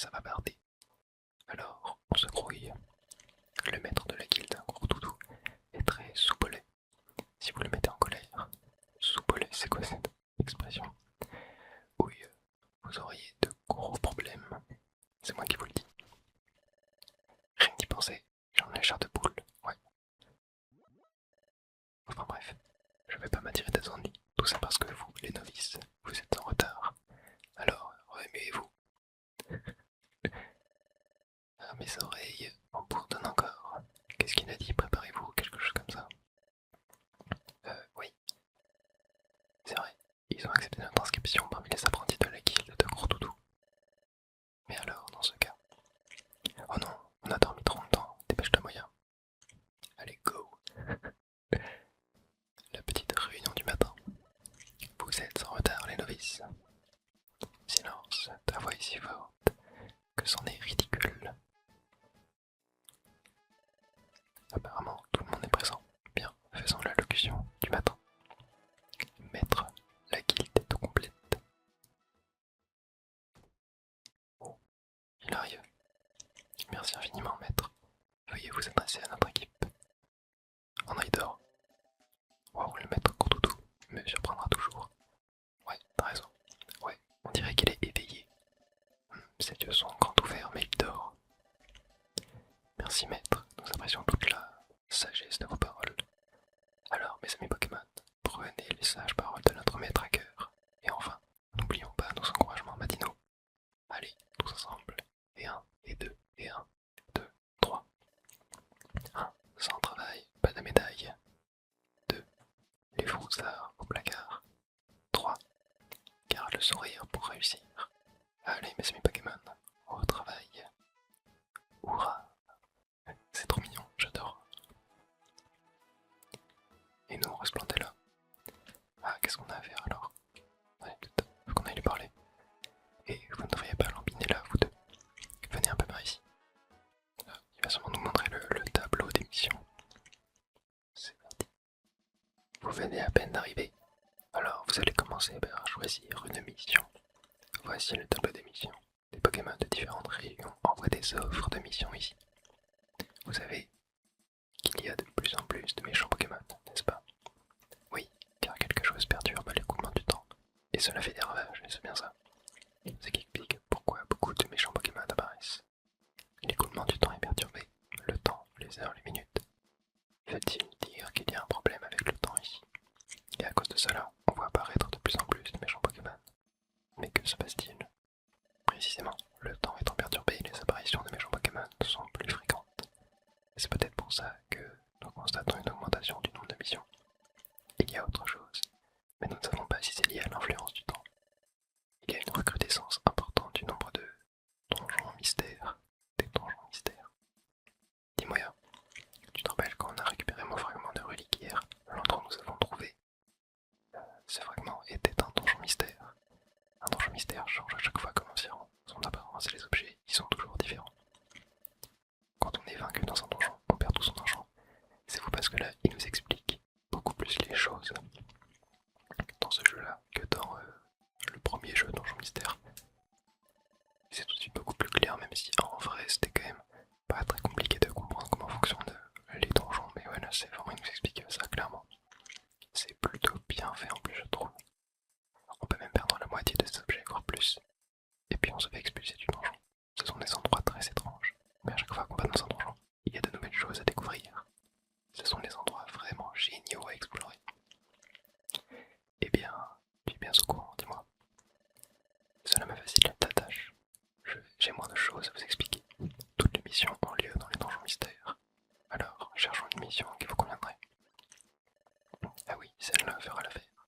ça va barder. Alors, on se grouille. Le maître de la guilde, Courtoudou, est très soupolé. Si vous le mettez en colère, soupolé, c'est quoi cette expression? Oui, vous auriez de gros problèmes. C'est moi qui vous le dis. Rien d'y penser, j'en ai la chair de poule, ouais. Enfin bref, je vais pas m'attirer des ennuis. Tout ça parce que vous, les novices, vous êtes en retard. Alors, remuez-vous. Ah, mes oreilles en bourdonnent encore. Qu'est-ce qu'il a dit? Préparez-vous, quelque chose comme ça. Oui, c'est vrai. Ils ont accepté notre inscription parmi les apprentis de la guilde de Courtoudou. Mais alors, dans ce cas... Oh non, on a dormi trop longtemps, dépêche-toi moyen. Allez, go. La petite réunion du matin. Vous êtes en retard, les novices. Silence, ta voix est si forte que c'en est ridicule. Apparemment, tout le monde est présent. Bien, faisons l'allocution du matin. Maître, la guilde est au complète. Oh, il arrive. Merci infiniment, maître. Veuillez vous adresser à notre équipe. En il dort. Wow, le maître Courtoudou me surprendra toujours. Ouais, t'as raison. Ouais, on dirait qu'il est éveillé. Ses yeux sont grands ouverts, mais il dort. Merci, maître. Nous apprécions toute la sagesse de vos paroles. Alors, mes amis Pokémon, prenez les sages paroles de notre maître à cœur. Et enfin, n'oublions pas nos encouragements matinaux. Allez, tous ensemble. Et un, et deux, et un, deux, trois. 1. Sans travail, pas de médaille. 2. Les froussards au placard. 3. Garde le sourire pour réussir. Allez, mes amis Pokémon, au travail. Hurrah! C'est trop mignon, j'adore. Et nous, on reste plantés là. Ah, qu'est-ce qu'on a à faire alors? Ouais, faut qu'on aille lui parler. Et vous ne devriez pas l'embiner là, vous deux. Venez un peu par ici. Là, il va sûrement nous montrer le tableau des missions. C'est parti. Vous venez à peine d'arriver. Alors, vous allez commencer par choisir une mission. Voici le tableau des missions. Les Pokémon de différentes régions envoient des offres de missions ici. Vous savez qu'il y a de plus en plus de méchants Pokémon, n'est-ce pas? Oui, car quelque chose perturbe l'écoulement du temps. Et cela fait des ravages, et c'est bien ça. Ce qui explique pourquoi beaucoup de méchants Pokémon apparaissent. L'écoulement du temps est perturbé. Le temps, les heures, les minutes. Veut-il dire qu'il y a un problème avec le temps ici? Et à cause de cela, on voit apparaître de plus en plus de méchants Pokémon. Mais que se passe-t-il? Précisément, le temps étant perturbé, les apparitions de méchants Pokémon sont plus fréquentes. Et c'est peut-être pour ça que nous constatons une augmentation du nombre de missions. Il y a autre chose, mais nous ne savons pas si c'est lié à l'influence du temps. Il y a une recrudescence importante du nombre de donjons mystères. Des donjons mystères. Dis-moi, tu te rappelles quand on a récupéré mon fragment de relique hier, l'endroit où nous avons trouvé? Ce fragment était un donjon mystère. Un donjon mystère change à chaque fois comme on s'y rend. Son apparence et les objets y sont toujours différents. Quand on est vaincu dans un donjon, on perd tout son argent. C'est fou parce que là, il nous explique beaucoup plus les choses dans ce jeu-là que dans le premier jeu Donjon Mystère. C'est tout de suite beaucoup plus clair, même si en vrai c'était quand même pas très compliqué de comprendre comment fonctionnent les donjons. Mais voilà, c'est vraiment, il nous explique ça clairement. C'est plutôt bien fait en plus, je trouve. On peut même perdre la moitié de ces objets, voire plus. Et puis on se fait expulser du donjon. Ce sont des endroits très étranges. Mais à chaque fois qu'on va dans un donjon, il y a de nouvelles choses à découvrir. Ce sont des endroits vraiment géniaux à explorer. Eh bien, tu es bien au courant, dis-moi. Cela me facilite ta tâche. J'ai moins de choses à vous expliquer. Toutes les missions ont lieu dans les donjons mystères. Alors, cherchons une mission qui vous conviendrait. Ah oui, celle-là fera l'affaire.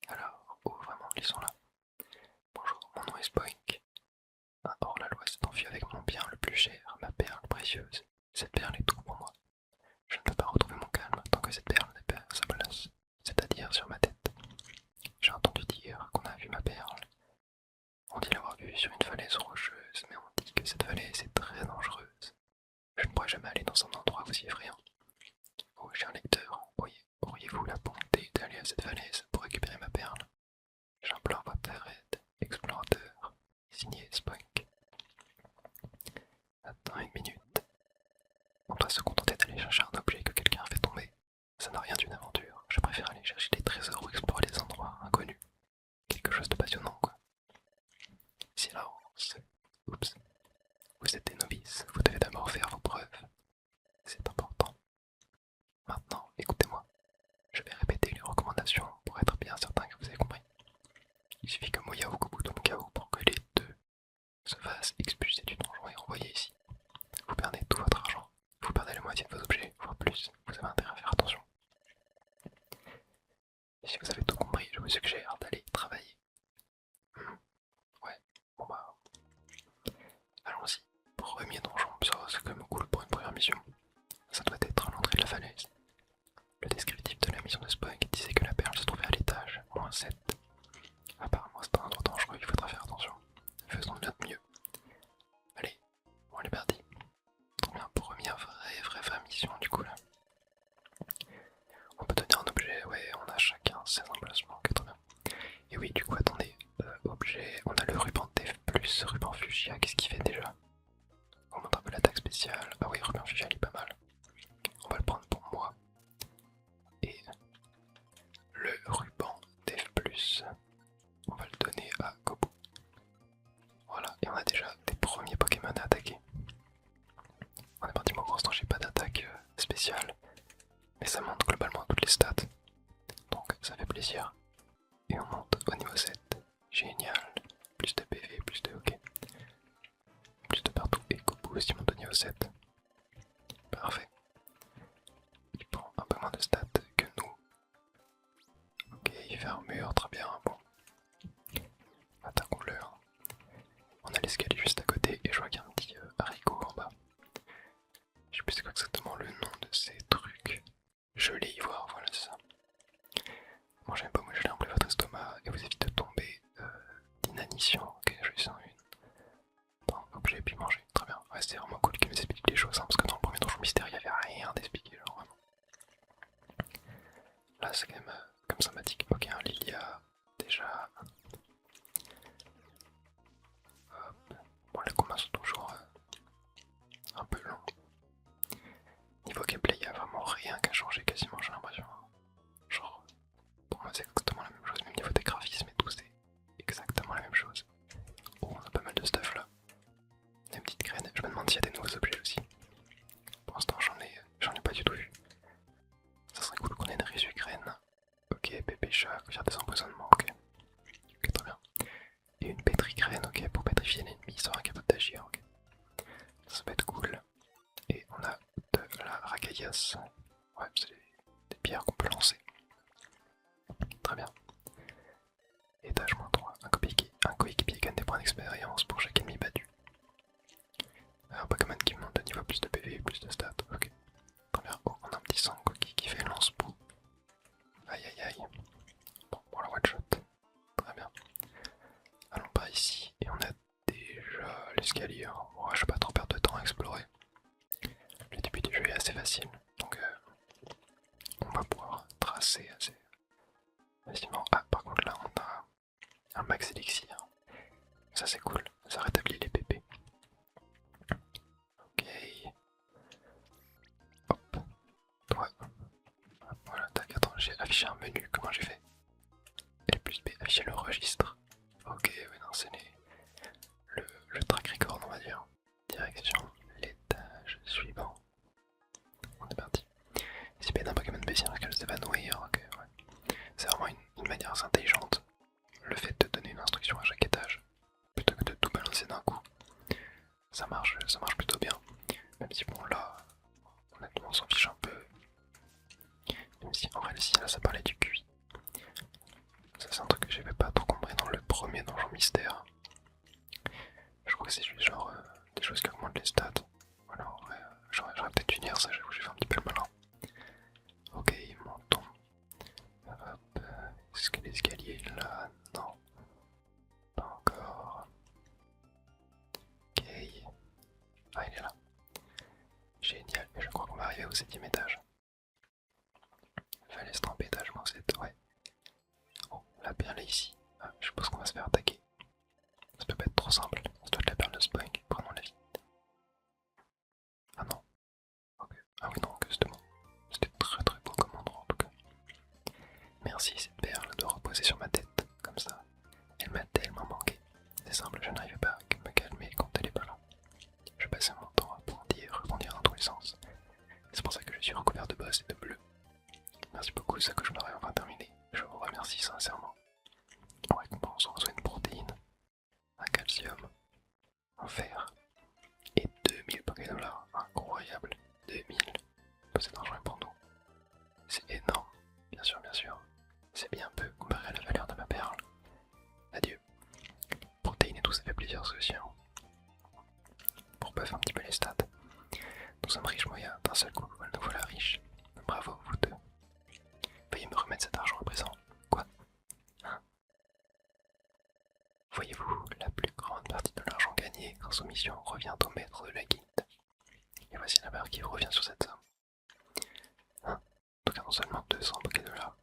Alors, oh vraiment, lisons-la. Bonjour, mon nom est Spoink. Un hors-la-loi s'est enfui avec mon bien le plus cher, ma perle précieuse. Cette perle est tout pour moi. Je ne peux pas retrouver mon calme tant que cette perle n'est pas à sa place, c'est-à-dire sur ma tête. J'ai entendu dire qu'on a vu ma perle. On dit l'avoir vue sur une falaise rocheuse, mais on dit que cette falaise est très dangereuse. Je ne pourrais jamais aller dans un endroit aussi effrayant. Oh, cher lecteur, auriez-vous la bonté d'aller à cette falaise pour récupérer ma perle? J'implore votre aide, explorateur. Signé Spoink. novices. Oups. Vous êtes des novices, vous devez d'abord faire vos preuves. C'est important. Maintenant, écoutez-moi. Je vais répéter les recommandations pour être bien certain que vous avez compris. Il suffit que Moya ou Kobuto Mukao pour que les deux se fassent expulser du donjon et renvoyer ici. Vous perdez tout votre argent, vous perdez la moitié de vos objets, voire plus. Vous avez intérêt à faire attention. Et si vous avez tout compris, je vous suggère d'aller travailler. Ouais, bon bah... allons-y. Premier donjon, ça c'est quand même cool pour une première mission. Ça doit être à l'entrée de la falaise. Le descriptif de la mission de Spock disait que la perle se trouvait à l'étage, -7. Apparemment c'est un endroit dangereux, il faudra faire attention. Faisons de notre mieux. Allez, on est parti. Trop bien, première vraie mission du coup là. On peut donner un objet, ouais, on a chacun ses emplacements, ok, très bien. Et oui, du coup, attendez, objet, on a le ruban Def plus ruban Fuchsia, qu'est-ce qu'il fait déjà? On montre un peu l'attaque spéciale, ah oui, ruban Fuchsia il est pas mal. On va le prendre pour moi. Et le ruban Def plus, on va le donner à Kobu. Voilà, et on a déjà des premiers Pokémon à attaquer. On est parti, moi pour l'instant j'ai pas d'attaque spéciale, mais ça monte globalement toutes les stats, donc ça fait plaisir. Et on monte au niveau 7, génial, plus de PV, plus de OK, plus de partout, et Kobu aussi monte au niveau 7, parfait. Il prend un peu moins de stats que nous. Ok, il fait armure, très bien, bon. Attaquons-le. On a l'escalier juste à côté et je vois qu'il y a un petit haricot en bas. Je sais plus c'est quoi exactement le nom de ces trucs. Gelé ivoire, voilà c'est ça. Mangez un pomme gelé remplit votre estomac et vous évite de tomber d'inanition. Ok, je vais en une. Bon, objet puis manger, très bien. Ouais, c'est vraiment cool qu'il nous explique les choses, hein, parce que dans le premier donjon mystère il n'y avait rien d'expliqué, genre vraiment. Là c'est quand même comme sympathique. Ok, un Lilia, déjà. Hop. Bon, les combats sont toujours un peu longs. Niveau gameplay, il n'y a vraiment rien qu'à changer quasiment, j'ai l'impression. Genre, pour moi c'est exactement la même chose, même niveau des graphismes et tout, c'est exactement la même chose. Oh, on a pas mal de stuff là. Des petites graines, je me demande s'il y a des nouveaux objets aussi. Pour l'instant j'en ai pas du tout vu. Ça serait cool qu'on ait une résu graine. Ok, pépé chat, faire des empoisonnements, ok. Ok, très bien. Et une pétrie graine, ok, pour pétrifier l'ennemi, il sera incapable d'agir, ok. Ça peut être cool. Et on a de la ragaillasse. Ouais, c'est des pierres qu'on peut lancer. Très bien. Étage -3. Un coéquipier gagne des points d'expérience pour chaque ennemi battu. Un Pokémon qui monte de niveau, plus de PV, plus de stats. Ok. Très bien. Oh, on a un petit Sangoki qui fait lance-boue. Aïe aïe aïe. Bon, pour la one shot. Très bien. Allons par ici. Et on a déjà l'escalier. Bon, je vais pas trop perdre de temps à explorer. Le début du jeu est assez facile. Donc on va pouvoir tracer assez facilement. Ah, par contre là on a un max élixir. Ça c'est cool, ça rétablit les PP. Ok. Hop. Toi. Voilà, tac, attends, j'ai affiché un menu, comment j'ai fait? L plus B, afficher le registre. Ok, oui, non, c'est le track record, on va dire. Direction, l'étage suivant. On est parti. Si d'un Pokémon baissier risque de s'évanouir, ok, ouais. C'est vraiment une manière assez intelligente, le fait de donner une instruction à chaque étage, plutôt que de tout balancer d'un coup. Ça marche plutôt bien. Même si bon là, honnêtement on s'en fiche un peu. Même si en réalité là ça parlait du QI. Ça c'est un truc que j'avais pas trop compris dans le premier donjon mystère. Je crois que c'est juste genre des choses qui augmentent les stats. Voilà, en vrai, j'aurais peut-être dû dire ça, j'avoue j'ai fait un petit peu le malin. Ok, montons. Hop, est-ce que l'escalier est là? Non. Pas encore. Ok. Ah, il est là. Génial, et je crois qu'on va arriver au 7ème étage. Fallait se tremper étage -7, ouais. Oh, la perle est ici. Ah, je suppose qu'on va se faire attaquer. Ça peut pas être trop simple. Ça doit être la perle de Spunk, prenons la vie. Ah non. Ok. Ah oui, non, que c'était bon. C'était très beau comme endroit en tout cas. Merci cette perle de reposer sur ma tête, comme ça. Elle m'a tellement manqué. C'est simple, je n'arrivais pas à me ça que je m'aurais enfin terminé. Je vous remercie sincèrement. En récompense, on reçoit une protéine, un calcium, un fer et 2000 Pokédollars. Incroyable. 2000. Cet argent est pour nous. C'est énorme. Bien sûr, bien sûr. C'est bien peu comparé à la valeur de ma perle. Adieu. Protéines et tout, ça fait plaisir ça aussi. Hein. Pour buff un petit peu les stats. Nous sommes riches, Moya. D'un seul coup, nous voilà riches. Bravo, vous deux. Veuillez me remettre cet argent à présent. Quoi? Hein? Voyez-vous, la plus grande partie de l'argent gagné grâce aux missions revient au maître de la guilde. Et voici la barre qui revient sur cette somme. Hein? En tout cas, non seulement 200 Pokédollars.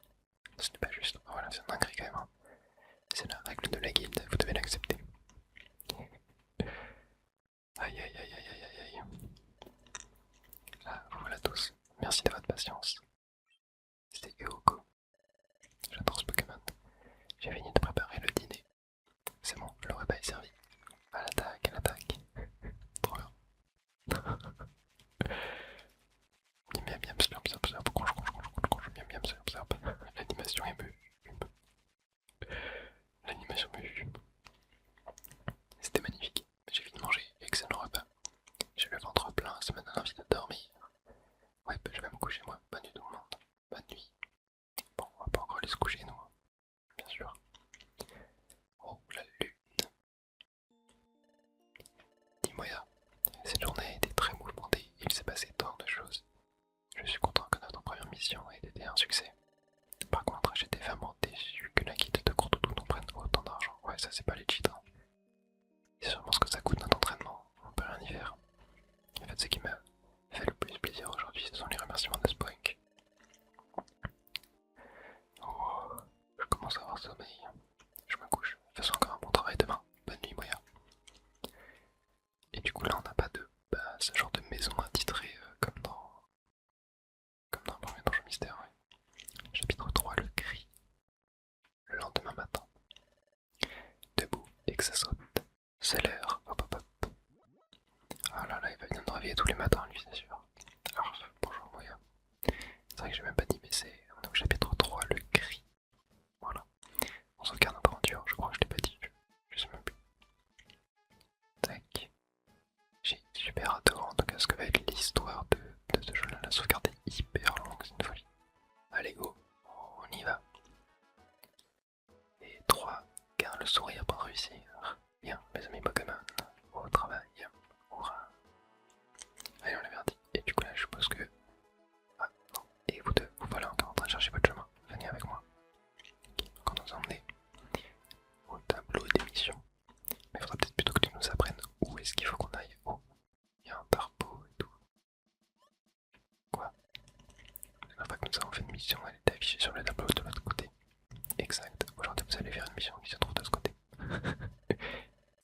Ce n'est pas juste. Oh, voilà, c'est une dinguerie quand même. Hein. C'est la règle de la guilde, vous devez l'accepter. Aïe aïe aïe aïe aïe aïe aïe. Ah, voilà tous. Merci de votre patience. C'était Eoko. J'adore ce Pokémon. J'ai fini de préparer le dîner. C'est bon, le repas est servi. À l'attaque, à l'attaque. Trop bien. Miam miam slurp slurp slurp. Miam miam slurp slurp. L'animation est me fume. L'animation me fume. C'était magnifique. J'ai fini de manger. Excellent repas. J'ai le ventre plein, ça me donne envie de dormir. Ouais, bah, je vais me coucher moi. Bonne nuit tout le monde. Bonne nuit. Bon, on va pas encore aller se coucher nous. Bien sûr. Oh, la lune. Dis-moi, cette journée a été très mouvementée. Il s'est passé tant de choses. Je suis content que notre première mission ait été un succès. Par contre, j'étais vraiment déçu que la guide de Courtoudou nous prenne autant d'argent. Ouais, ça c'est pas legit. Hein. C'est sûrement ce que ça coûte notre entraînement. On peut rien y faire. En fait, ce qui m'a fait le plus plaisir aujourd'hui, ce sont les remerciements de Spoink. Oh, je commence à avoir sommeil. Je me couche. Faisons encore un bon travail demain. Bonne nuit, Moya. Et du coup, là, on n'a pas de ce genre de maison attitrée comme dans le premier donjon mystère. Ouais. Chapitre 3, le cri. Le lendemain matin. Debout et que ça saute. C'est l'heure. Hop hop hop. Ah là là, il va venir nous réveiller tous les matins, lui, c'est sûr. Alors, bonjour, Moya. C'est vrai que j'ai même pas dit, mais on est au chapitre 3, le cri. Voilà. On sauvegarde notre aventure, je crois que je l'ai pas dit. Je sais même plus. Tac. J'ai super hâte de voir en tout cas ce que va être l'histoire de ce jeu-là. La sauvegarde est hyper longue, c'est une folie. Allez, go. On y va. Et 3, garde le sourire pour réussir. Bien, mes amis Pokémon. Au travail. Hurrah. Allez, on l'avait dit. Et du coup, là, je suppose que. Ah, non. Et vous deux, vous voilà encore en train de chercher votre chemin. Venez avec moi. Donc, on nous a emmenés au tableau des missions. Mais il faudra peut-être plutôt que tu nous apprennes où est-ce qu'il faut qu'on aille. Oh, il y a un tarpeau et tout. Quoi? La dernière fois que nous avons fait une mission, elle était affichée sur le tableau de l'autre côté. Exact. Aujourd'hui, vous allez faire une mission qui se trouve de ce côté.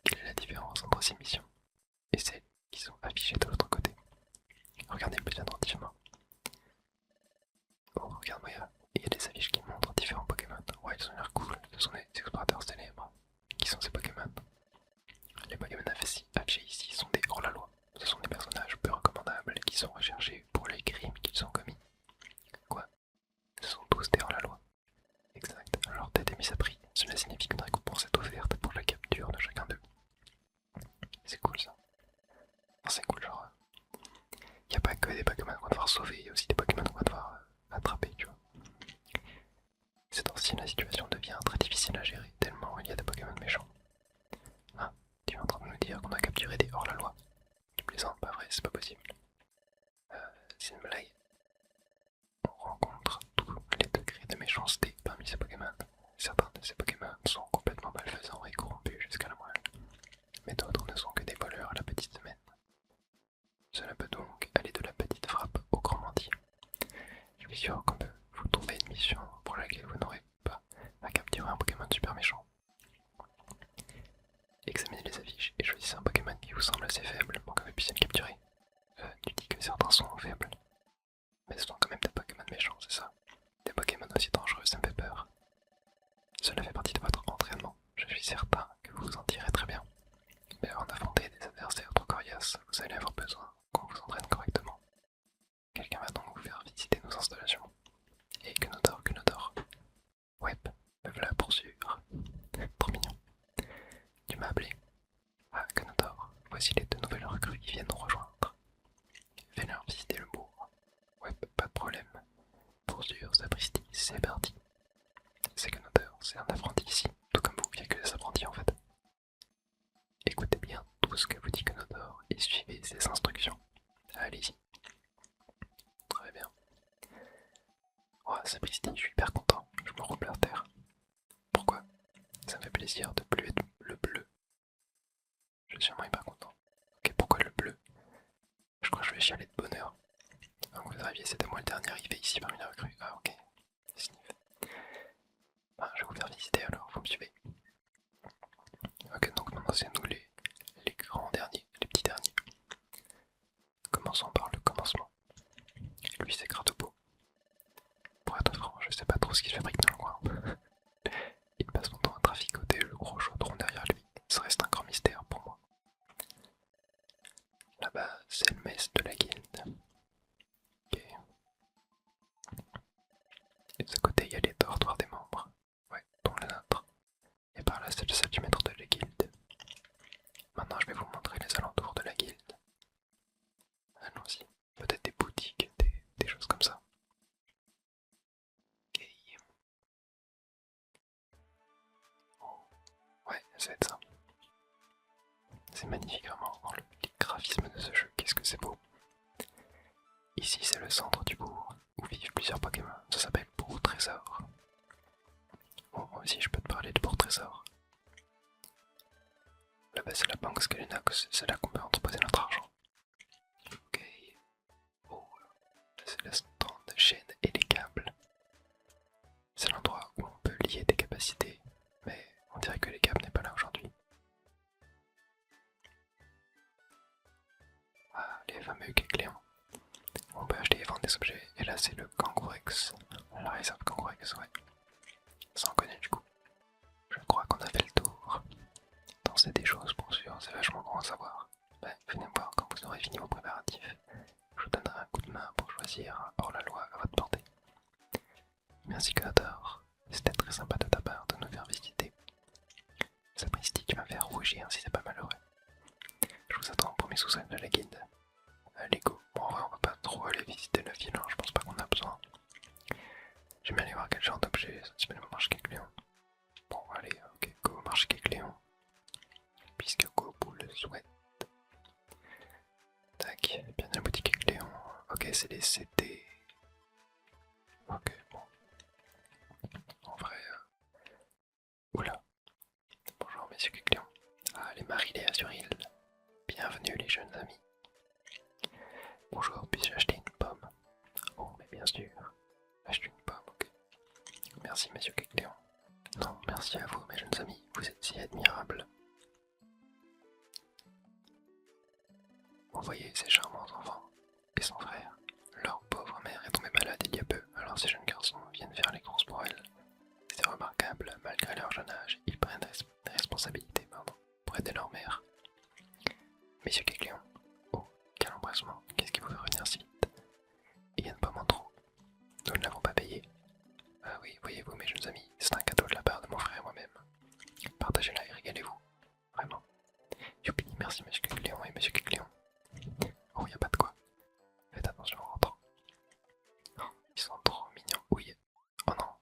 Quelle est la différence entre ces missions et celles qui sont affichées de l'autre côté? Regardez plus attentivement. Oh, regarde-moi, il y a des affiches qui montrent différents Pokémon. Ouais, ils ont l'air cool. Ce sont des explorateurs célèbres. Qui sont ces Pokémon? Les Pokémon affichés ici sont des hors-la-loi. Ce sont des personnages peu recommandables qui sont recherchés pour les crimes qu'ils ont commis. Quoi? Ce sont tous des hors-la-loi. Exact. Leur tête est mise à prix. Cela signifie qu'une récompense est offerte pour la capture de chacun d'eux. C'est cool ça. Enfin, c'est cool, genre. Il n'y a pas que des Pokémon qu'on va devoir sauver, il y a aussi des Pokémon qu'on va devoir attraper, tu vois. Ces temps-ci, la situation devient très difficile à gérer, tellement il y a des Pokémon méchants. Ah, tu es en train de nous dire qu'on a capturé des hors-la-loi. Tu plaisantes, pas vrai, c'est pas possible. C'est une blague. On rencontre tous les degrés de méchanceté parmi ces Pokémon. Certains de ces Pokémon sont complètement malfaisants et corrompus jusqu'à la moelle. Mais d'autres ne sont que des voleurs à la petite semaine. Cela peut donc aller de la petite frappe au grand mentir. Je suis sûr qu'on peut vous trouver une mission pour laquelle vous n'aurez pas à capturer un Pokémon super méchant. Examinez les affiches et choisissez un Pokémon qui vous semble assez faible pour que vous puissiez le capturer. Tu dis que certains sont faibles. Mais ce sont quand même des Pokémon méchants, c'est ça? Des Pokémon aussi dangereux, ça me fait peur. Cela fait partie de votre entraînement. Je suis certain que vous vous en tirez très bien. Mais avant d'affronter des adversaires trop coriaces, vous allez avoir besoin qu'on vous entraîne correctement. Quelqu'un va donc vous faire visiter nos installations. Et que tout ce que vous dit Conodore et suivez ses instructions. Allez-y. Très bien. Oh, sapristi, je suis hyper content. Je me roule par terre. Pourquoi? Ça me fait plaisir de plus être le bleu. Je suis vraiment hyper content. Ok, pourquoi le bleu? Je crois que je vais chialer de bonheur. Avant que vous arriviez, c'était moi le dernier arrivé ici parmi les recrues. Ah ok. Sniff. Ah, je vais vous faire visiter alors, vous me suivez. Ok, donc maintenant c'est nous les grands derniers, les petits derniers. Commençons par le commencement. Lui c'est Cratopot. Pour être franc, je sais pas trop ce qu'il fabrique dans le coin. Il passe son temps à traficoter le gros chaudron derrière lui. Ça reste un grand mystère pour moi. Là-bas, c'est le mess de la guilde. Ok. Et de ce côté, il y a les dortoirs des membres. Ouais, dont le nôtre. Et par là, c'est le salle du maître de la guilde. Maintenant, je vais vous montrer les alentours de la guilde. Allons-y. Peut-être des boutiques, des choses comme ça. Ok. Oh. Ouais, ça va être ça. C'est magnifique vraiment, les graphismes de ce jeu, qu'est-ce que c'est beau. Ici c'est le centre du bourg, où vivent plusieurs Pokémon, ça s'appelle Bourg Trésor. Bon, moi aussi je peux te parler de Bourg Trésor. Là-bas c'est la banque Skelenox, c'est là qu'on peut entreposer notre argent. Ok. Oh, là c'est la stand de chaîne et les câbles. C'est l'endroit où on peut lier des capacités, mais on dirait que les câbles n'est pas là aujourd'hui. Ah, les fameux Kecléons. On peut acheter et vendre des objets, et là c'est le Kangourex. La réserve Kangourex, ouais. Ça en connaît du coup. Je crois qu'on a fait le tour. Danser des choses pour sûr, c'est vachement bon à savoir. Ben, venez me voir quand vous aurez fini vos préparatifs. Je vous donnerai un coup de main pour choisir hors la loi à votre portée. Merci Codor, c'était très sympa de ta part de nous faire visiter. Sapristi, tu vas faire rougir si c'est pas malheureux. Je vous attends pour mes sous-sols de la guilde. Allez go, bon en vrai on va pas trop aller visiter la ville, hein. Je pense pas qu'on a besoin. Je vais aller voir quel genre d'objet ça va marcher Kecléon. Bon allez, ok, go marche Kecléon. Puisque Goku le souhaite. Tac, bien la boutique Kecléon. Ok, c'est les CT. Ok, bon. En vrai. Oula. Bonjour messieurs Kecléon. Ah, les Marilé Azuril. Bienvenue les jeunes amis. Bonjour, puis-je acheter une pomme? Oh, mais bien sûr. Acheter une pomme, ok. Merci monsieur Kecléon. Non, merci à vous mes jeunes amis, vous êtes si admirables. Vous voyez ces charmants enfants et son frère. Leur pauvre mère est tombée malade il y a peu, alors ces jeunes garçons viennent faire les courses pour elle. C'est remarquable, malgré leur jeune âge, ils prennent des responsabilités pour aider leur mère. Messieurs Kecléon, oh, quel empressement, qu'est-ce qui vous fait revenir si vite? Il y a une pomme en trop. Nous ne l'avons pas payé. Ah oui, voyez-vous mes jeunes amis, c'est un cadeau de la part de mon frère et moi-même. Partagez-la et régalez-vous. Vraiment. Youpi, merci monsieur Kecléon et monsieur Kecléon. Oh, y a pas de quoi. Faites attention en rentrant. Oh, ils sont trop mignons. Oui. Oh non.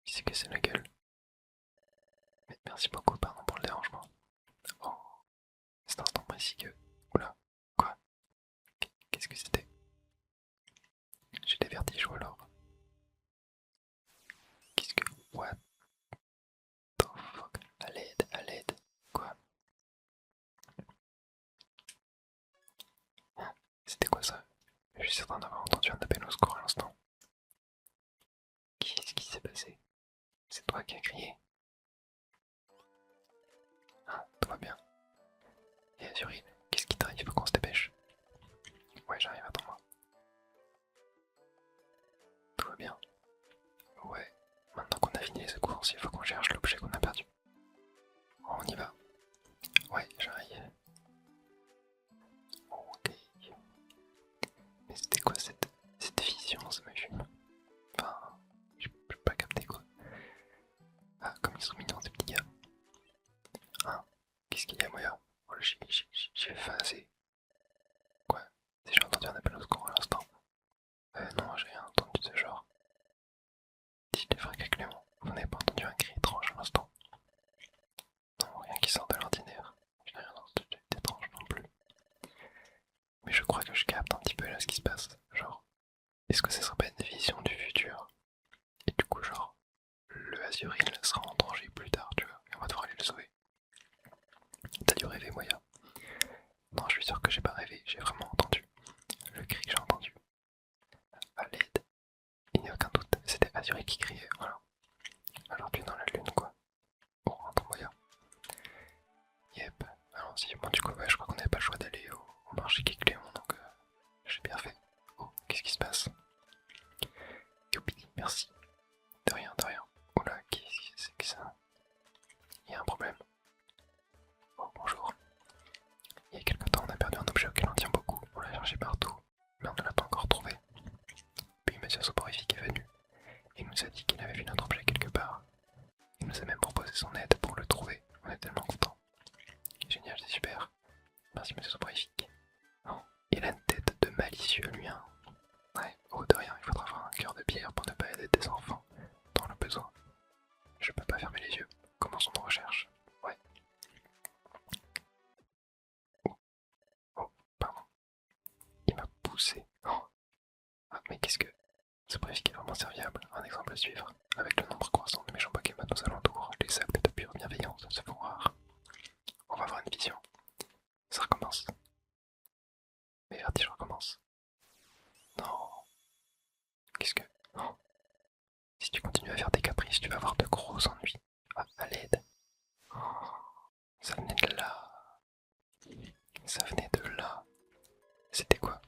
Qui c'est que c'est la gueule? Mais merci beaucoup, pardon pour le dérangement. Oh, cet instant précis que... Oula. Quoi? Qu'est-ce que c'était? J'ai des vertiges ou alors? Qu'est-ce que... What the fuck? À l'aide, à l'aide. Quoi? C'était quoi ça? Je suis certain d'avoir entendu un appel au secours à l'instant. Qu'est-ce qui s'est passé? C'est toi qui as crié? Ah, tout va bien. Et Azuril, qu'est-ce qui t'arrive? Il faut qu'on se dépêche. Ouais, j'arrive, attends-moi. Tout va bien. Ouais, maintenant qu'on a fini les secours, il faut qu'on cherche l'objet qu'on a perdu. On y va. Ouais, j'arrive. Ok. Mais c'était quoi cette vision, ça me fume? Enfin, je peux pas capter quoi. Ah, comme ils sont mignons ces petits gars. Hein? Qu'est-ce qu'il y a, Moya? Oh, j'ai fait. Quoi? Si j'ai entendu un appel au secours à l'instant. Non, j'ai rien entendu de ce genre. Dites les frères Clément, vous n'avez pas entendu un cri étrange à l'instant? Non, rien qui sort de l'ordinaire. Mais je crois que je capte un petit peu là ce qui se passe. Genre, est-ce que ce serait pas une vision du futur? Et du coup, genre, le Azuril sera en danger plus tard, tu vois, et on va devoir aller le sauver. T'as dû rêver, Moya? Non, je suis sûr que j'ai pas rêvé, j'ai vraiment entendu. Le cri que j'ai entendu. À l'aide. Il n'y a aucun doute, c'était Azuril qui criait, voilà. Alors tu es dans la lune, quoi. On rentre, Moya. Yep. Allons-y. Bon, du coup, ouais, je crois qu'on n'avait pas le choix d'aller au marché qui est Cléon, donc j'ai bien fait. Oh, qu'est-ce qui se passe? Youpi, merci. De rien, de rien. Oula, qu'est-ce que c'est que ça? Il y a un problème. Oh, bonjour. Il y a quelque temps, on a perdu un objet auquel on tient beaucoup. On l'a cherché partout, mais on ne l'a pas encore trouvé. Puis Monsieur Soporifique est venu. Il nous a dit qu'il avait vu notre objet quelque part. Il nous a même proposé son aide pour le trouver. On est tellement contents. Génial, c'est super. Merci Monsieur Soporifique. Oh, il a une tête de malicieux, lui, hein. Ouais, oh, de rien, il faudra avoir un cœur de pierre pour ne pas aider des enfants dans le besoin. Je peux pas fermer les yeux. Commençons nos recherches. Ouais. Oh, pardon. Il m'a poussé. Oh. Ah, mais qu'est-ce que... Ce brief est vraiment serviable. Un exemple à suivre. Avec le nombre croissant de méchants Pokémon aux alentours, les actes de pure bienveillance se font rares. On va avoir une vision. Ça recommence. Mais Vertige recommence. Non. Qu'est-ce que... Oh. Si tu continues à faire des caprices, tu vas avoir de gros ennuis. Ah, à l'aide. Oh. Ça venait de là. Ça venait de là. C'était quoi?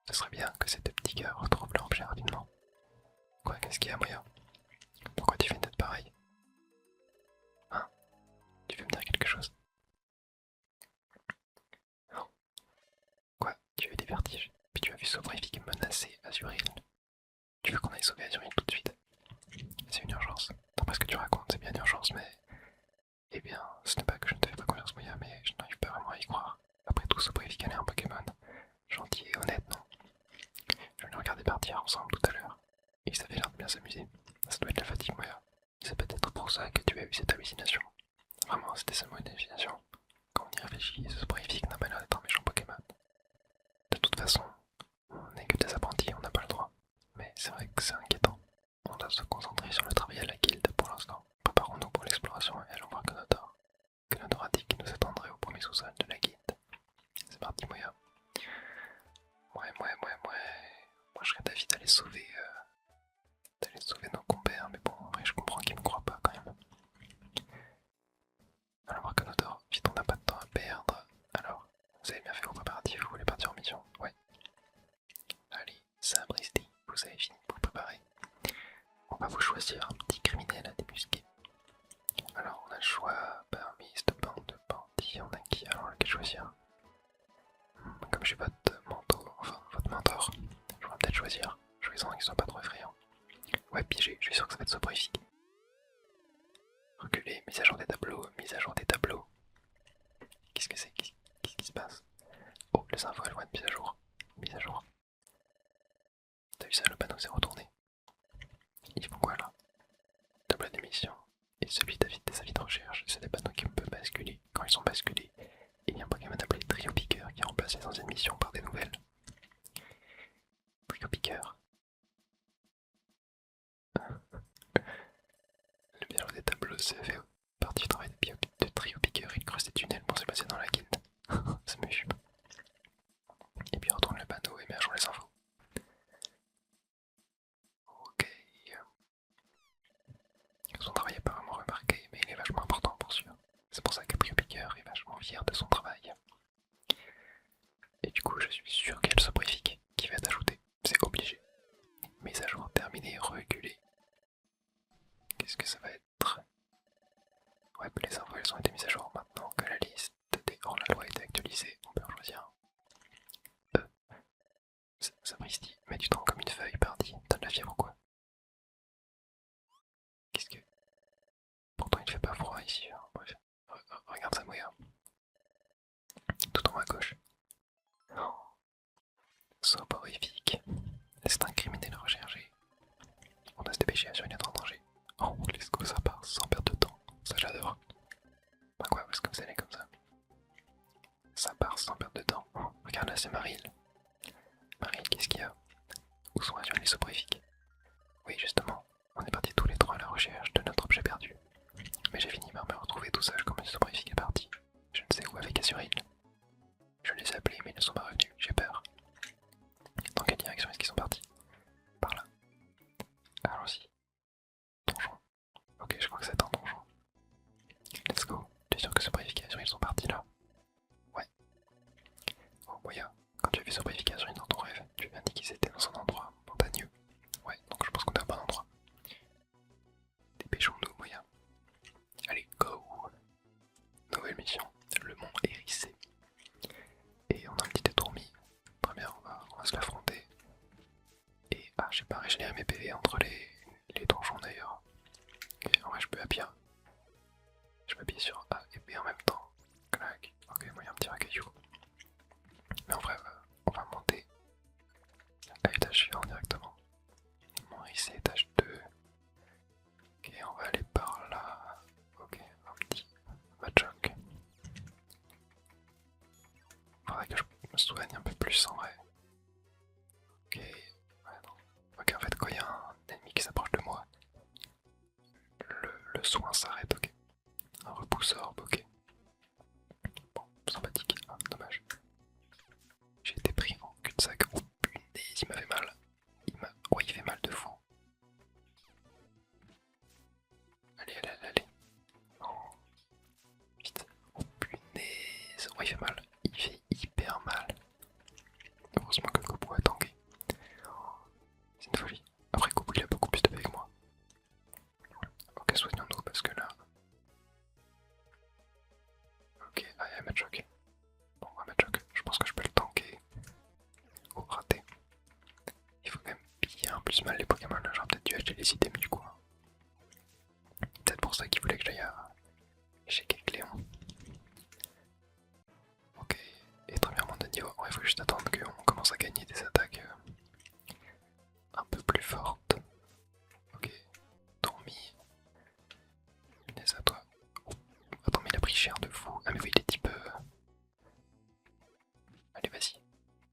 Ce serait bien que ces deux petits gars retrouvent leur objet rapidement. Quoi, qu'est-ce qu'il y a, Moya? Pourquoi tu fais une tête pareille? Hein? Tu veux me dire quelque chose? Non. Quoi? Tu as eu des vertiges? Puis tu as vu Soporifique menacer Azuril? Tu veux qu'on aille sauver Azuril tout de suite? C'est une urgence. D'après ce que tu racontes, c'est bien une urgence, mais... Eh bien, ce n'est pas que je ne te fais pas confiance, Moya, mais je n'arrive pas vraiment à y croire. Après tout, Soporifique est un Pokémon. Gentil et honnête, non? Je l'ai regardé partir ensemble tout à l'heure. Et ça avait l'air de bien s'amuser. Ça doit être la fatigue, Moya. C'est peut-être pour ça que tu as eu cette hallucination. Vraiment, c'était seulement une hallucination. Quand on y réfléchit, ce Soporifique n'a pas l'air d'être un méchant Pokémon. De toute façon, on n'est que des apprentis, on n'a pas le droit. Mais c'est vrai que c'est inquiétant. On doit se concentrer sur le travail à la guilde pour l'instant. Préparons-nous pour l'exploration et allons voir Conodore. Conodore a dit qu'il nous attendrait au premier sous-sol de la guilde. C'est parti, Moya. Ouais. Moi, je serais d'avis d'aller sauver nos compères, mais bon, en vrai, je comprends qu'ils me croient pas quand même. Alors, Marconodore, vite, on n'a pas de temps à perdre. Alors, vous avez bien fait vos préparatifs, vous voulez partir en mission? Ouais. Allez, Sabristi, vous avez fini pour préparer. On va vous choisir un petit criminel à débusquer. Alors, on a le choix parmi cette bande de bandits. On a qui? Alors, lequel choisir? Comme j'ai votre manteau, enfin, votre mentor, je vais peut-être choisir. Choisissant qu'il soit pas trop effrayant. Ouais, piégé, je suis sûr que ça va être soporifique. Reculer, mise à jour des tableaux, mise à jour des tableaux. Qu'est-ce que c'est? Qu'est-ce qui se passe? Oh, les infos elles vont être mises à jour. Mise à jour. T'as vu ça, le panneau s'est retourné. Ils font quoi là? Tableau d'émission. Et celui des avis de recherche, c'est des panneaux qui peuvent basculer. Quand ils sont basculés, il y a un Pokémon appelé Trio Piqueur qui remplace les anciennes missions par des nouvelles. Trio Piqueur. Le bien des tableaux se fait partie du travail de Trio Piqueur. Il creuse des tunnels pour se passer dans la guilde. Ça me fume. Et puis retourne le panneau et met à jour les infos. Ok. Son travail est pas vraiment remarqué, mais il est vachement important pour sûr. C'est pour ça que Trio Piqueur est vachement fier de son travail. Et du coup, je suis sûr qu'il y a le soporifique qui va être ajouté. C'est obligé. Mise à jour terminée, reculée. Qu'est-ce que ça va être? Ouais, les infos elles ont été mises à jour maintenant que la liste des hors-la-loi est actualisée. On peut en choisir un. Sapristi, mets du temps comme une feuille, pardi. T'as de la fièvre ou quoi? Qu'est-ce que... Pourtant il fait pas froid ici. Hein. Bref, regarde ça, Moya. Tout en haut à gauche. Oh. Soporifique. C'est un criminel recherché. On doit se dépêcher, assurer notre en danger. Oh, let's go, ça part sans perdre de temps. Ça, j'adore. Bah quoi, où est-ce que vous allez comme ça? Ça part sans perdre de temps. Oh, regarde. regarde là, c'est Maril. Maril, qu'est-ce qu'il y a? Où sont les soporifiques? Oui, justement, on est partis tous les trois à la recherche de notre objet perdu. Mais j'ai fini par me retrouver tout seul comme le soporifique est parti. Je ne sais où avec Azuril. Je les ai appelés mais ils ne sont pas revenus, j'ai peur. Dans quelle direction est-ce qu'ils sont partis? Par là. Allons-y. Donjon. Ok, je crois que c'est un donjon. Let's go. Tu es sûr que soporifique et Azuril sont partis là? Ouais. Oh, Moya, quand tu as vu soporifique et Azuril dans ton rêve, tu m'as dit qu'ils étaient dans un endroit montagneux. Ouais, donc je pense qu'on est au bon endroit. Dépêchons-nous, Moya. Allez, go! Nouvelle mission, le mont hérissé. Et on a un petit étourmi. Très bien, on va se l'affronter. Et ah, j'ai pas régénéré mes PV entre les donjons d'ailleurs. Ok, en vrai, je peux appuyer. Je peux appuyer sur A et B en même temps. Clac. Ok, moi il y a un petit racaillou. Mais en vrai, on va monter à l'étage suivant directement. Mont hérissé, étage 2. Ok, on va aller par là. Ok, un petit Machok. Faudrait que je me soigne un peu plus en vrai. Ok, ouais, non. Ok, en fait, quand il y a un ennemi qui s'approche de moi, le soin s'arrête, ok. Un repousse orbe, ok. Bon, sympathique, ah, dommage. J'ai été pris en cul-de-sac. Oh punaise, il m'a fait mal. Oh, il fait mal de fou. Allez, allez, allez, allez. Oh, vite. Oh punaise. Oh, il fait mal. Il fait hyper mal. Heureusement que Goku a tanké. C'est une folie. Après, Goku il a beaucoup plus de PV que moi. Ok, soignons-nous parce que là. Ok, ah, il y a Machok. Bon, Machok, je pense que je peux le tanker. Oh, raté. Il faut quand même bien plus mal les Pokémon là. J'aurais peut-être dû acheter les items du coup. Peut-être pour ça qu'il voulait que j'aille chez Kecléon. Ok, et très bien mon niveau. Ouais, il faut juste attendre qu'on commence à gagner des attaques un peu plus fortes. Ok, Dormi. Punaise à toi. Oh. Attends, mais il a pris cher de fou. Ah, mais oui, il est type. Allez, vas-y.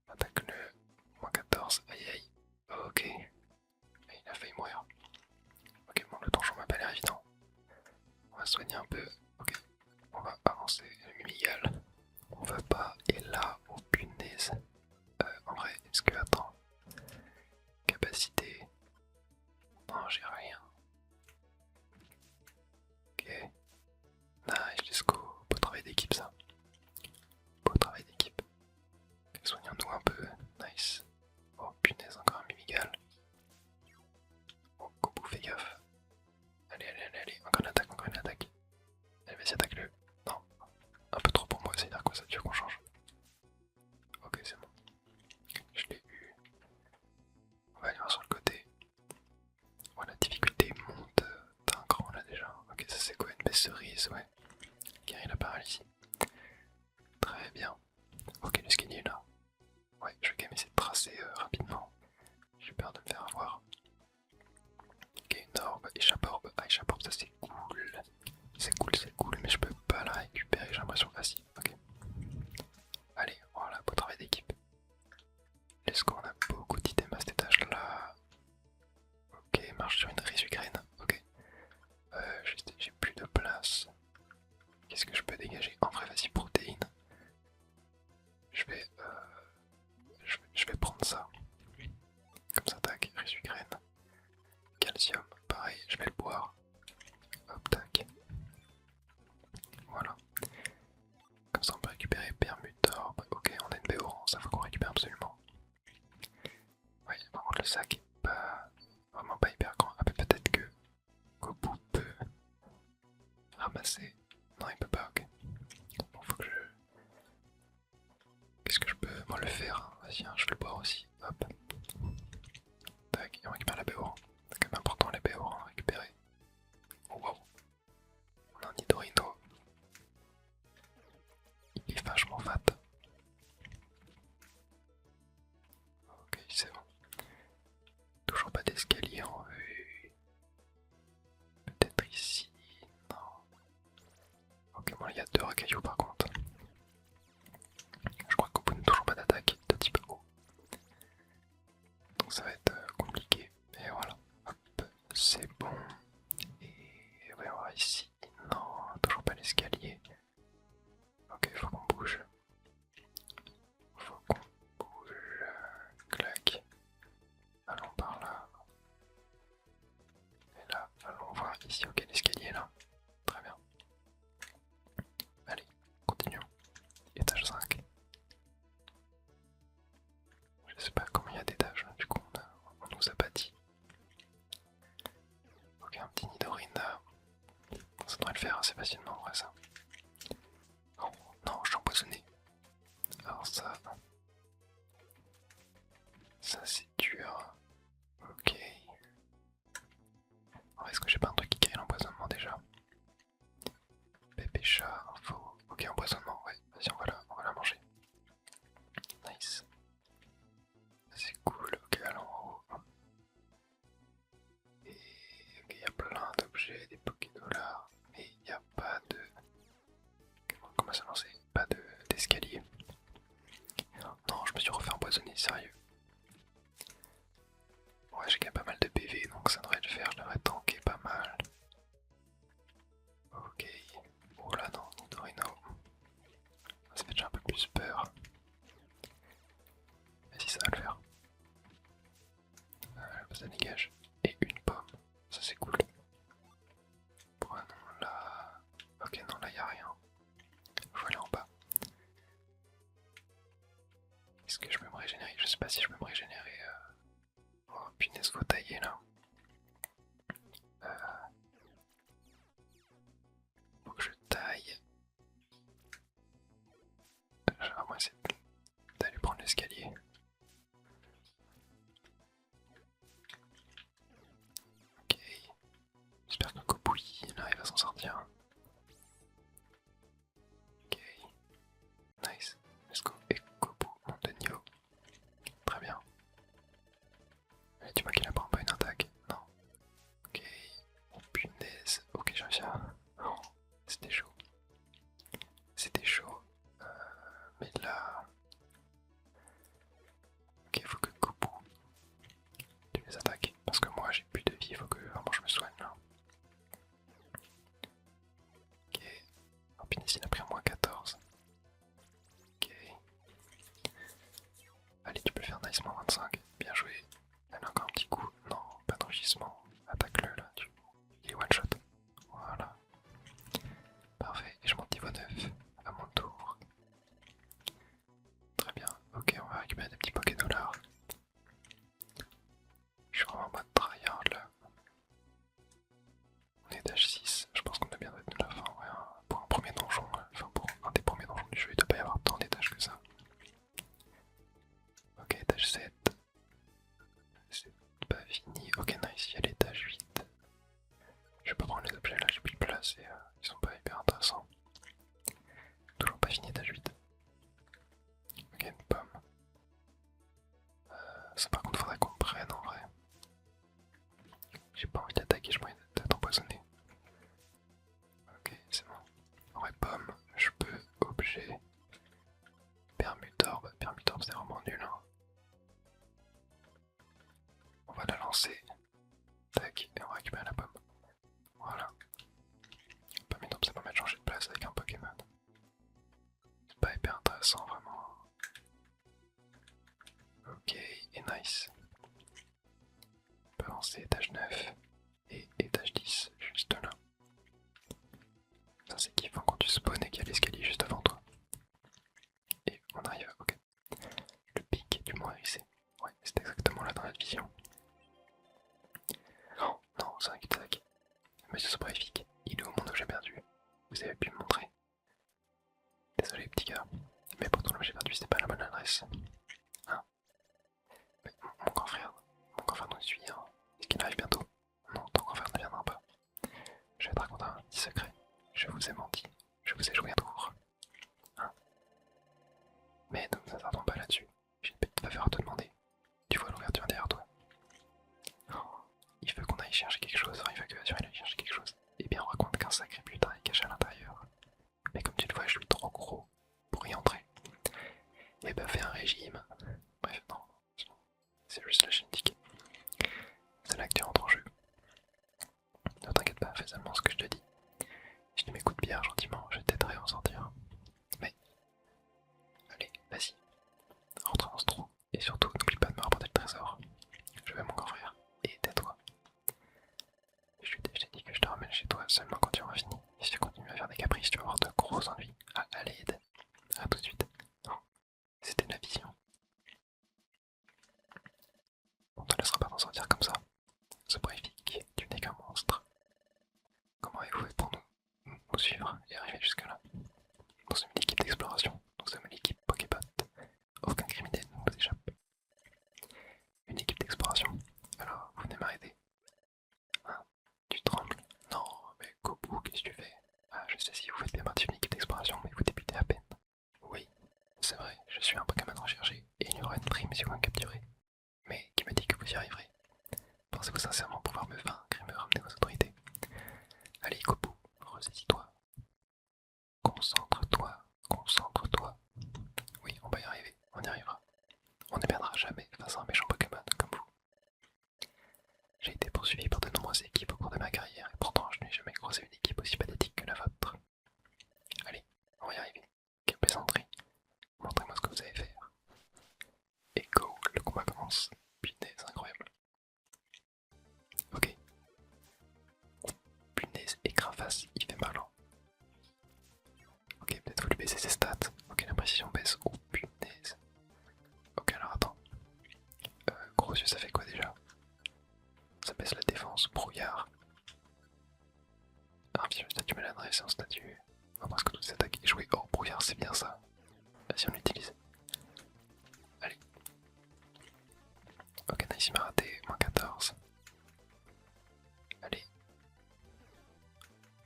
Attaque-le. Moins 14. Aïe aïe. Ok. Il a failli mourir. Ok, bon, le donjon m'a pas l'air évident. On va soigner un peu. Ok, on va avancer. Mimigal. On veut pas. Et là, oh punaise. En vrai, est-ce que. Attends. Capacité. Non, j'ai rien. Ok. Nice, let's go. Beau travail d'équipe, ça. Beau travail d'équipe. Soignons-nous un peu. Nice. Oh punaise, encore un mimigal. Oh, Goku, fais gaffe. Allez, allez, allez, allez. Encore une attaque, encore une attaque. Allez, vas-y, attaque-le. Non. Un peu trop pour moi, c'est-à-dire quoi ça veut dire qu'on change. Ok, c'est bon. Je l'ai eu. On va aller voir sur le côté. Oh, la difficulté monte d'un cran là déjà. Ok, ça c'est quoi? Une baisse cerise, ouais. Guérir la paralysie. Très bien. Ok, le skinny est là. Ouais, je vais quand même essayer de tracer rapidement. J'ai peur de me faire avoir. Ok, une orbe, échappe-orbe. Ah, échappe-orbe, ça c'est cool. C'est cool, mais je peux pas la récupérer, j'ai l'impression. Ah si, ok. Allez, voilà, beau travail d'équipe. Est-ce qu'on a beaucoup d'items à cet étage là? Ok, marche sur une résugraine. Ok. J'ai plus de place. Qu'est-ce que je peux dégager? En vrai, vas-y, protéines. Je vais prendre ça. Comme ça, tac, résugraine. Calcium, pareil, je vais le boire. Hop, tac. Voilà. Comme ça, on peut récupérer permute d'orbe. Ok, on a une béoran, ça faut qu'on récupère absolument. Ouais, par contre, le sac est pas. Vraiment pas hyper grand. Ah, peut-être que Goku peut ramasser. Non, il peut pas, ok. Bon, faut que je. Qu'est-ce que je peux moi le faire? Vas-y, hein, je vais le boire aussi. Hop. Tac, et on récupère la béoran. C'est quand même important les béorans à récupérer. Oh wow. On a un Nidorino. Il est vachement fat. Ok, c'est bon. Toujours pas d'escalier en vue. Peut-être ici. Non. Ok, bon, il y a deux racailloux par contre. Je crois qu'on peut toujours pas d'attaque. assez facilement en vrai ça. Oh, non, je suis empoisonné. Alors ça c'est dur. Ok. Alors, est-ce que j'ai pas un truc qui crée l'empoisonnement déjà? Pépé chat, info. Ok, empoisonnement, ouais. Vas-y, on va la manger. Nice. C'est cool, ok, allons en haut. Et ok, il y a plein d'objets, des Pokédollars, mais il n'y a pas de. Comment ça lancer? Pas d'escalier. Non, je me suis refait empoisonner, sérieux. Ouais, j'ai quand même pas mal de PV, donc ça devrait le faire, je devrais tanker pas mal. Ok. Oh là non, Nidorino. Ça fait déjà un peu plus peur. Mais si ça va le faire. Ça dégage. Et une pomme. Ça c'est cool. Prenons là. Ok, non, là y a rien. Faut aller en bas. Est-ce que je peux me régénérer? Je sais pas si je peux me régénérer. Oh punaise, faut tailler là. Faut que je taille. Je vais vraiment essayer d'aller prendre l'escalier. Ok. J'espère que Kopoui, là, il va s'en sortir. Ok. Nice. Let's go. Et Kopo, monte de niveau. Très bien. Et tu vois qu'il a pas une attaque? Non. Ok. Oh punaise. Ok, j'ai réussi à. Oh, c'était chaud. C'était chaud. Mais là. Ok, faut que Kopo tu les attaques. Parce que moi j'ai plus de vie, faut que vraiment je me soigne là. Ok. Oh punaise, il a pris moins 14. Ok. Allez, tu peux le faire nicement 25. Bien joué. Elle a encore un petit coup. Non, pas d'enrichissement. Attaque-le là. Il est one shot. Voilà. Parfait. Et je monte niveau 9 à mon tour. Très bien. Ok, on va récupérer des petits Pokédollars. Je suis vraiment en mode tryhard là. On est étage 6. Je pense qu'on a bien être de la fin. Ouais, pour un premier donjon. Enfin, pour un des premiers donjons du jeu, il doit pas y avoir tant d'étages que ça. Ok, étage 7. C'est pas fini. Ok, nice. Il y a l'étage 8. Je vais pas prendre les objets là, j'ai plus de place et ils sont pas hyper intéressants. Toujours pas fini étage 8. Ok, une pomme. Ça par contre faudrait qu'on me prenne en vrai. J'ai pas envie d'attaquer, j'ai pas envie d'être empoisonné. Ok, c'est bon. En vrai, pomme, je peux objet. Permutorbe, Permutorbe c'est vraiment nul hein. On va la lancer. Tac, et on récupère la pomme. Voilà. Permutorbe ça permet de changer de place avec un Pokémon. C'est pas hyper intéressant vraiment. Ok, et nice. On peut lancer étage 9 et étage 10 juste là. Ça c'est kiffant quand tu spawns et qu'il y a l'escalier juste devant toi. Et on arrive, ok. Le pic du mont hérissé. Ouais, c'est exactement là dans la vision. Oh non, c'est un Kitac. Monsieur Soporifique, il est où mon objet perdu? Vous avez pu me montrer? Désolé petit gars, mais pourtant l'objet perdu c'était pas la bonne adresse. Hein? Mais mon grand frère nous suit, hein. Est-ce qu'il arrive bientôt? Non, ton grand frère ne viendra pas. Je vais te raconter un petit secret. Je vous ai menti. Je vous ai joué un tour. Hein? Mais ne nous attardons pas là-dessus. J'ai une petite faveur à te demander. Tu vois l'ouverture derrière toi? Oh, il veut qu'on aille chercher quelque chose. Il veut que tu ailles chercher quelque chose. Eh bien, on raconte qu'un sacré putain est caché à l'intérieur. Mais comme tu le vois, je suis trop gros pour y entrer. Et bah, fais un régime. Bref, non. C'est juste la génétique. C'est là que tu rentres en jeu. Ne t'inquiète pas, fais seulement ce que je te dis. Si tu m'écoutes bien gentiment, je t'aiderai à en sortir. Mais, allez, vas-y. Rentre dans ce trou. Et surtout, n'oublie pas de me rapporter le trésor. Je vais mon grand frère. Et tais-toi. Je t'ai dit que je te ramène chez toi seulement quand tu auras fini. Et si tu continues à faire des caprices, tu vas avoir de gros ennuis. Ah, à l'aide. A tout de suite. Non, c'était la vision. On te laissera pas t'en sortir comme ça. Ce Breivik, tu n'es qu'un monstre. Comment avez-vous fait pour nous ne perdra jamais face à un méchant Pokémon comme vous. J'ai été poursuivi par de nombreuses équipes au cours de ma carrière et pourtant je n'ai jamais croisé une équipe aussi pathétique que la vôtre. Allez, on va y arriver. Quelle plaisanterie. Montrez-moi ce que vous allez faire. Et go, le combat commence. Punaise, incroyable. Ok. Punaise, écrin-face, il fait mal. Hein. Ok, peut-être faut lui baisser ses stats. Ok, la précision baisse. Oh punaise. Ok, alors attends. Gros yeux, ça fait quoi déjà? Ça baisse la défense. Brouillard. Un piège statut maladresse et un statut. On va presque toutes ces attaques échouées. Oh, brouillard, c'est bien ça. Vas-y, on l'utilise. Allez. Ok, nice, il m'a raté. Moins 14. Allez.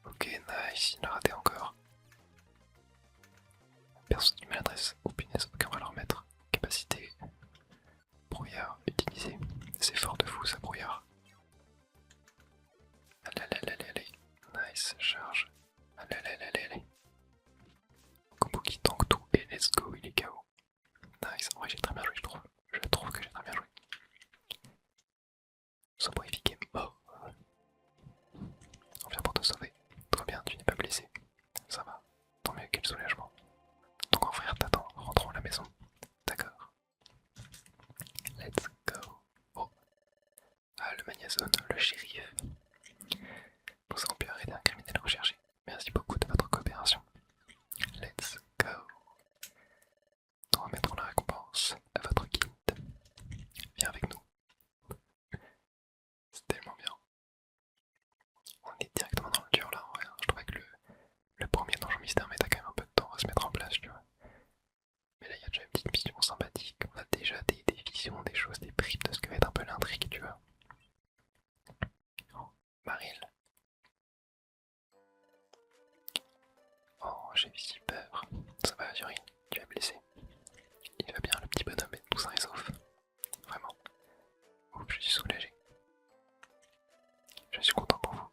Ok, nice, il a raté encore. Perso du maladresse. Oh punaise, ok, on va le remettre. Capacité. Brouillard, utilisé. C'est fort de fou ça, brouillard. Allez, allez, allez, allez. Nice, charge. Allez, allez, allez, allez. Combo qui tank tout et let's go, il est KO. Nice, en vrai j'ai très bien joué, je trouve. Je trouve que j'ai très bien joué. Sombre efficace mort. On vient pour te sauver. Toi bien, tu n'es pas blessé. Ça va. Tant mieux, quel soulagement. Ton grand frère t'attend, rentrons à la maison. D'accord. Let's go. Oh. Ah, le Magnazone, le shérif. Nous avons pu arrêter un criminel recherché. Merci beaucoup de votre coopération. Let's go. Nous remettrons la récompense à votre guide. Viens avec nous. C'est tellement bien. On est directement dans le dur là en vrai. Je trouvais que le premier donjon mystère mettait quand même un peu de temps à se mettre en place, tu vois. Mais là il y a déjà une petite mission sympathique. On a déjà des visions, des choses, des bribes de ce que va être un peu l'intrigue, tu vois. Oh, Maril. Oh, j'ai si peur. Ça va, Yuri, tu es blessé. Il va bien, le petit bonhomme est tout sain et sauf. Vraiment. Ouf, je suis soulagé. Je suis content pour vous.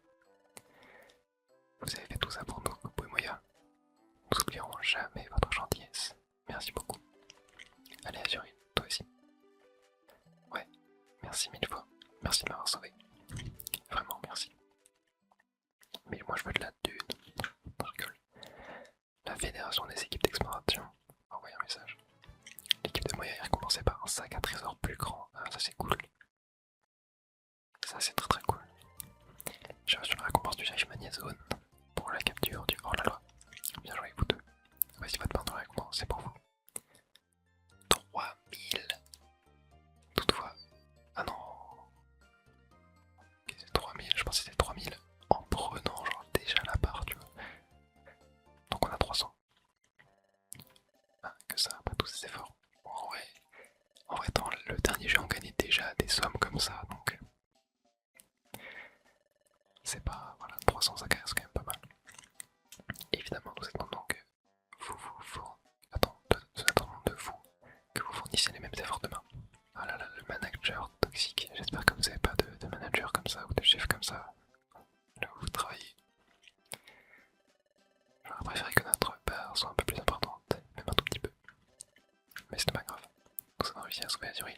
Vous avez fait tout ça pour nous, Kopo et Moya. Nous n'oublierons jamais votre gentillesse. Merci beaucoup. Allez, Azurine, toi aussi. Ouais, merci mille fois. Merci de m'avoir sauvé. Vraiment, merci. Mais moi, je veux de la thune. Je rigole. La fédération des équipes d'exploration a envoyé un message. L'équipe de Moya est récompensée par un sac à trésor plus grand. Ah, ça c'est cool. Ça c'est très très cool. J'ai reçu la récompense du shérif Magnazone pour la capture du hors-la-loi. Bien joué vous deux. Voici votre pain de récompense, c'est pour vous. 3000. Toutefois. Ah non. Ok, c'est 3000, je pensais que c'était 3000 en prenant genre déjà la part, tu vois. Donc on a 300. Ah, que ça, pas tous ces efforts. Bon, en vrai, dans le dernier jeu on gagnait déjà des sommes comme ça, donc c'est pas, voilà, 300 ça reste quand même pas mal. Évidemment, nous attendons donc nous attendons de vous que vous fournissiez les mêmes efforts demain. Ah là là, le manager toxique. J'espère que vous n'avez pas de manager comme ça ou de chef comme ça là où vous travaillez. J'aurais préféré que notre part soit un peu plus importante, même un tout petit peu. Mais c'est pas grave. Nous avons réussi à sauver Azuril.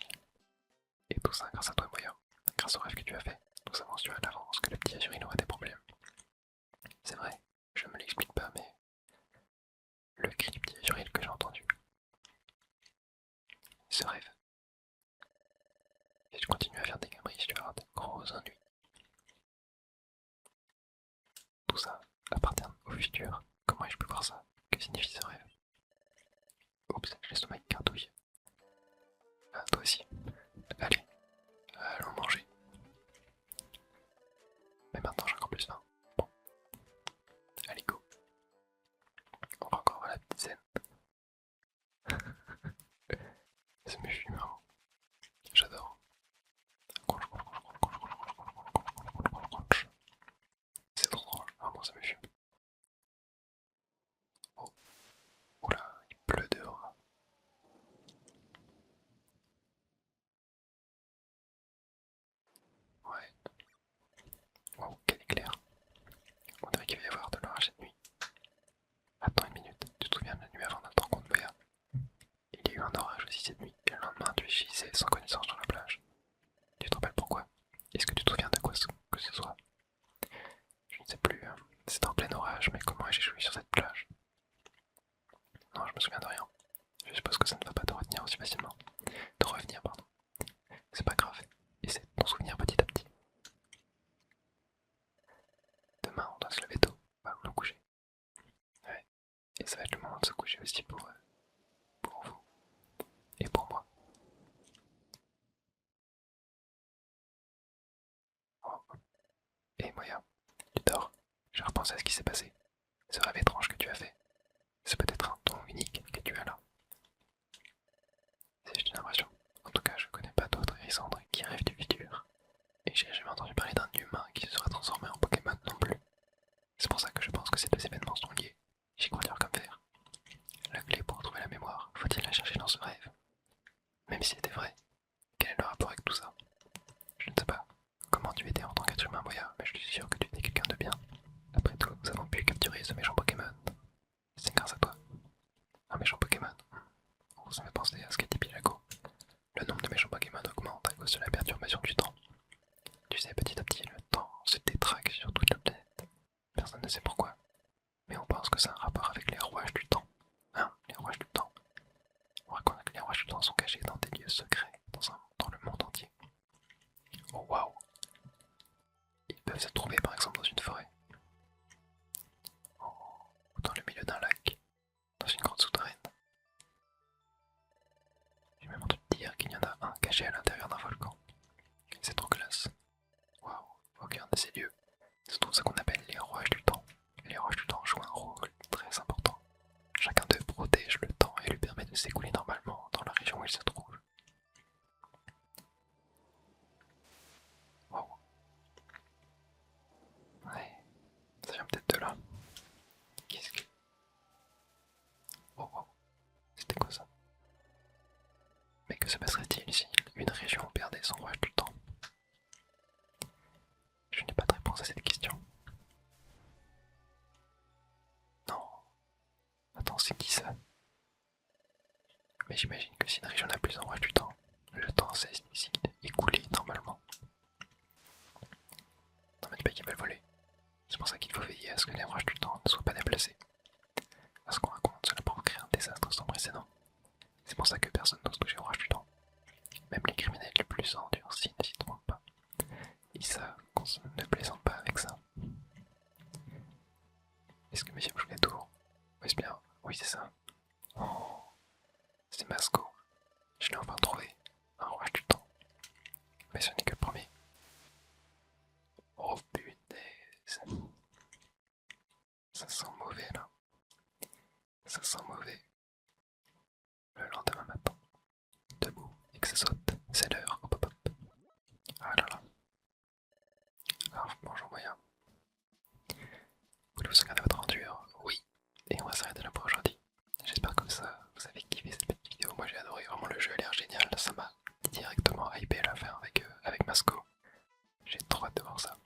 Et tout ça grâce à toi, Moya. Grâce au rêve que tu as fait, nous avons su à l'avance que le petit Azuril aurait des problèmes. C'est vrai, je me l'explique pas, mais le cri du petit Azuril que j'ai entendu. Ce rêve. Si tu continues à faire des gâneries, tu vas avoir de gros ennuis. Tout ça appartient au futur. Comment ai-je pu voir ça? Que signifie ce rêve? Oups, j'ai l'estomac qui cardouille. Ah, toi aussi. Allez, allons manger. Mais maintenant j'ai encore plus faim. Bon, allez go. On va encore voir la petite scène. Ça me fume, hein. J'adore. C'est trop drôle, vraiment ça me fume. Oh, oula, il pleut dehors. souviens de rien. Je suppose que ça ne va pas te retenir aussi facilement. De revenir, pardon. C'est pas grave. Essaie de t'en souvenir petit à petit. Demain, on doit se lever tôt. On va nous coucher. Ouais. Et ça va être le moment de se coucher aussi pour vous. Et pour moi. Oh. Et Moya, tu dors. J'ai repensé à ce qui s'est passé. Ce rêve étrange que tu as fait. C'est peut-être un don unique que tu as là. C'est juste une impression. En tout cas, je connais pas d'autres Hérissandres qui rêvent du futur. Et j'ai jamais entendu parler d'un humain qui se serait transformé en Pokémon non plus. C'est pour ça que je pense que ces deux événements sont liés. J'y crois dur comme fer. La clé pour retrouver la mémoire, faut-il la chercher dans ce rêve? Même si c'était vrai, quel est le rapport avec tout ça? Je ne sais pas comment tu étais en tant qu'être humain, Moya, mais je suis sûr que tu étais quelqu'un de bien. Après tout, nous avons pu capturer ce méchant Pokémon. C'est grâce à toi. Un méchant Pokémon. Oh, ça me fait penser à ce qu'a dit Pilago. Le nombre de méchants Pokémon augmente à cause de la perturbation du temps. Tu sais, petit à petit, le temps se détraque sur toute la planète. Personne ne sait pourquoi, mais on pense que c'est un rapport avec les rouages du temps. Hein, les rouages du temps. On raconte que les rouages du temps sont cachés dans des lieux secrets, dans le monde entier. Oh waouh! Ils peuvent se trouver par exemple dans une forêt, ou dans le milieu d'un lac, dans une grotte souterraine. J'ai même entendu dire qu'il y en a un caché à l'intérieur d'un volcan. C'est trop classe. Waouh, aucun de ces lieux se trouve ce qu'on appelle les rouages du temps. Et les rouages du temps jouent un rôle très important. Chacun d'eux protège le temps et lui permet de s'écouler normalement dans la région où il se trouve. Waouh. Ouais, ça vient peut-être de là. Qu'est-ce que... Oh wow, c'était quoi ça? Mais que se passerait-il si une région perdait son rouage du temps? Je n'ai pas de réponse à cette question. Non. Attends, c'est qui ça? Mais j'imagine que si une région n'a plus son rouage du temps, le temps cesse d'ici écoulé normalement. Non mais dis pas qu'ils veulent voler. C'est pour ça qu'il faut veiller à ce que les rouages du temps ne soient pas déplacés. À ce qu'on raconte, cela provoquerait un désastre sans précédent. C'est pour ça que personne n'ose toucher au rouage du temps. Même les criminels les plus endurcis ne s'y trompent pas. Ils savent qu'on ne plaisante pas avec ça. Est-ce que monsieur bouge les tours? Oui, c'est bien. Oui, c'est ça. Oh, c'est Masco. Je l'ai enfin trouvé. Un rouage du temps. Mais ce n'est que le premier. Oh punaise. Ça sent mauvais là. Ça sent mauvais. Le lendemain matin. Debout et que ça saute. C'est l'heure. Hop hop hop. Ah là là. Alors, bonjour Moya. Voulez-vous sauvegarder votre aventure? Oui. Et on va s'arrêter là pour aujourd'hui. J'espère que ça vous avez kiffé cette petite vidéo. Moi j'ai adoré, vraiment le jeu a l'air génial. Ça m'a directement hypé à la fin avec Masco. J'ai trop hâte de voir ça.